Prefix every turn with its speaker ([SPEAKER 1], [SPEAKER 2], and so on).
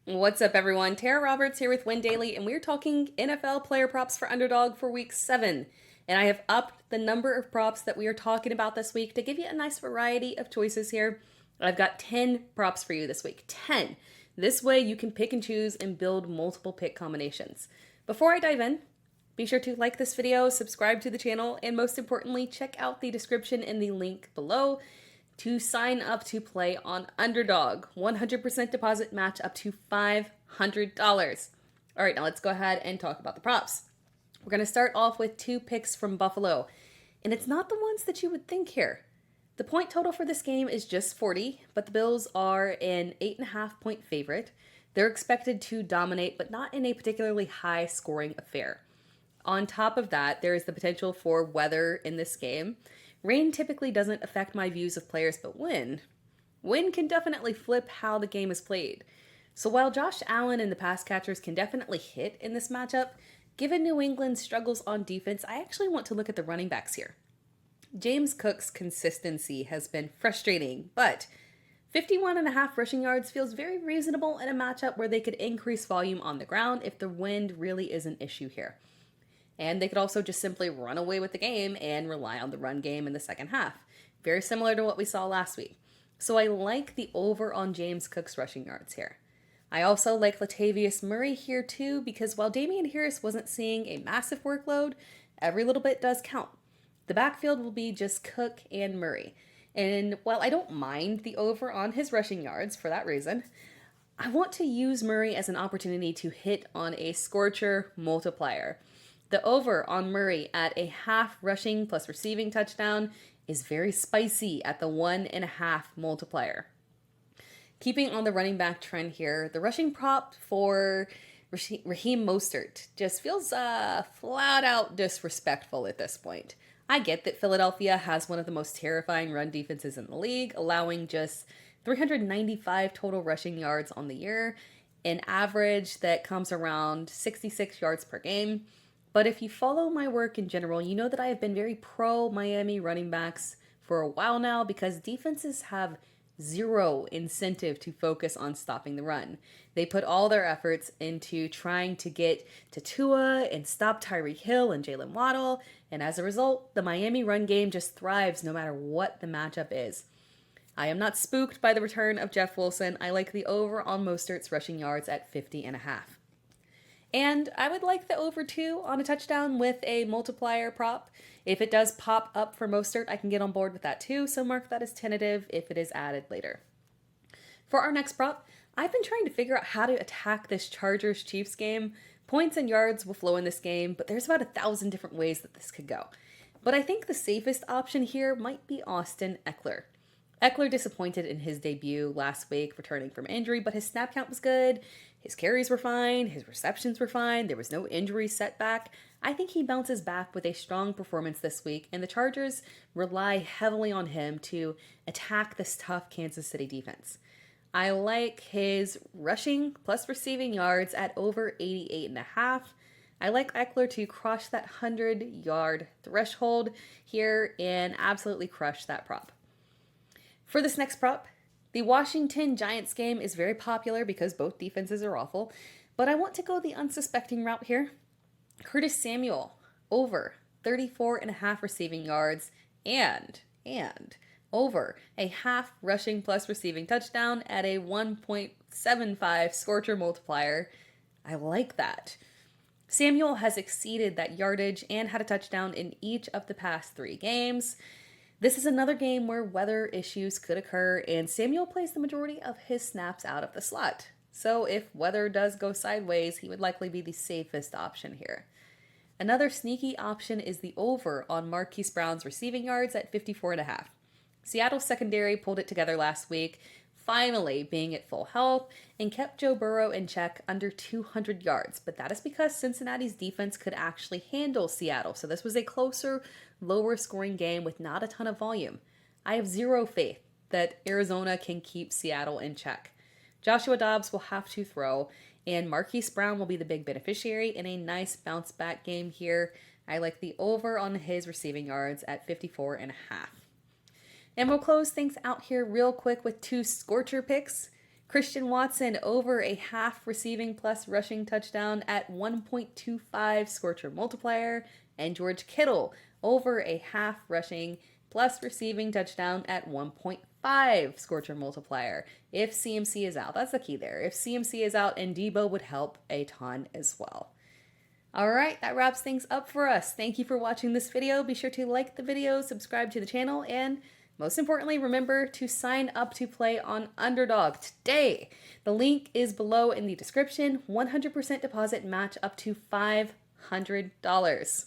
[SPEAKER 1] What's up, everyone? Tara Roberts here with Win Daily, and we're talking NFL player props for Underdog for week 7. And I have upped the number of props that we are talking about this week to give you a nice variety of choices here. I've got 10 props for you this week. 10. This way you can pick and choose and build multiple pick combinations. Before I dive in, be sure to like this video, subscribe to the channel, and most importantly, check out the description and the link below to sign up to play on Underdog. 100% deposit match up to $500. All right, now let's go ahead and talk about the props. We're going to start off with 2 picks from Buffalo, and it's not the ones that you would think here. The point total for this game is just 40, but the Bills are an 8.5-point favorite. They're expected to dominate, but not in a particularly high scoring affair. On top of that, there is the potential for weather in this game. Rain typically doesn't affect my views of players, but wind can definitely flip how the game is played. So while Josh Allen and the pass catchers can definitely hit in this matchup, given New England's struggles on defense, I actually want to look at the running backs here. James Cook's consistency has been frustrating, but 51.5 rushing yards feels very reasonable in a matchup where they could increase volume on the ground if the wind really is an issue here. And they could also just simply run away with the game and rely on the run game in the second half. Very similar to what we saw last week. So I like the over on James Cook's rushing yards here. I also like Latavius Murray here too, because while Damian Harris wasn't seeing a massive workload, every little bit does count. The backfield will be just Cook and Murray. And while I don't mind the over on his rushing yards for that reason, I want to use Murray as an opportunity to hit on a scorcher multiplier. The over on Murray at a half rushing plus receiving touchdown is very spicy at the 1.5 multiplier. Keeping on the running back trend here, the rushing prop for Raheem Mostert just feels flat out disrespectful at this point. I get that Philadelphia has one of the most terrifying run defenses in the league, allowing just 395 total rushing yards on the year, an average that comes around 66 yards per game. But if you follow my work in general, you know that I have been very pro Miami running backs for a while now because defenses have zero incentive to focus on stopping the run. They put all their efforts into trying to get to Tua and stop Tyreek Hill and Jalen Waddle, and as a result, the Miami run game just thrives no matter what the matchup is. I am not spooked by the return of Jeff Wilson. I like the over on Mostert's rushing yards at 50.5. And I would like the over 2 on a touchdown with a multiplier prop. If it does pop up for Mostert, I can get on board with that too, so mark that as tentative if it is added later. For our next prop, I've been trying to figure out how to attack this Chargers-Chiefs game. Points and yards will flow in this game, but there's about 1,000 different ways that this could go. But I think the safest option here might be Austin Ekeler. Ekeler disappointed in his debut last week, returning from injury, but his snap count was good. His carries were fine. His receptions were fine. There was no injury setback. I think he bounces back with a strong performance this week, and the Chargers rely heavily on him to attack this tough Kansas City defense. I like his rushing plus receiving yards at over 88.5. I like Ekeler to crush that 100-yard threshold here and absolutely crush that prop. For this next prop, the Washington Giants game is very popular because both defenses are awful, but I want to go the unsuspecting route here. Curtis Samuel, over 34.5 receiving yards and over a half rushing plus receiving touchdown at a 1.75 scorcher multiplier. I like that. Samuel has exceeded that yardage and had a touchdown in each of the past 3 games. This is another game where weather issues could occur, and Samuel plays the majority of his snaps out of the slot. So if weather does go sideways, he would likely be the safest option here. Another sneaky option is the over on Marquise Brown's receiving yards at 54.5. Seattle's secondary pulled it together last week, finally being at full health, and kept Joe Burrow in check under 200 yards. But that is because Cincinnati's defense could actually handle Seattle. So this was a closer, lower scoring game with not a ton of volume. I have zero faith that Arizona can keep Seattle in check. Joshua Dobbs will have to throw, and Marquise Brown will be the big beneficiary in a nice bounce back game here. I like the over on his receiving yards at 54.5. And we'll close things out here real quick with 2 scorcher picks. Christian Watson over a half receiving plus rushing touchdown at 1.25 Scorcher multiplier. And George Kittle over a half rushing plus receiving touchdown at 1.5 Scorcher multiplier. If CMC is out, that's the key there. If CMC is out, and Debo would help a ton as well. All right, that wraps things up for us. Thank you for watching this video. Be sure to like the video, subscribe to the channel, and most importantly, remember to sign up to play on Underdog today. The link is below in the description. 100% deposit match up to $500.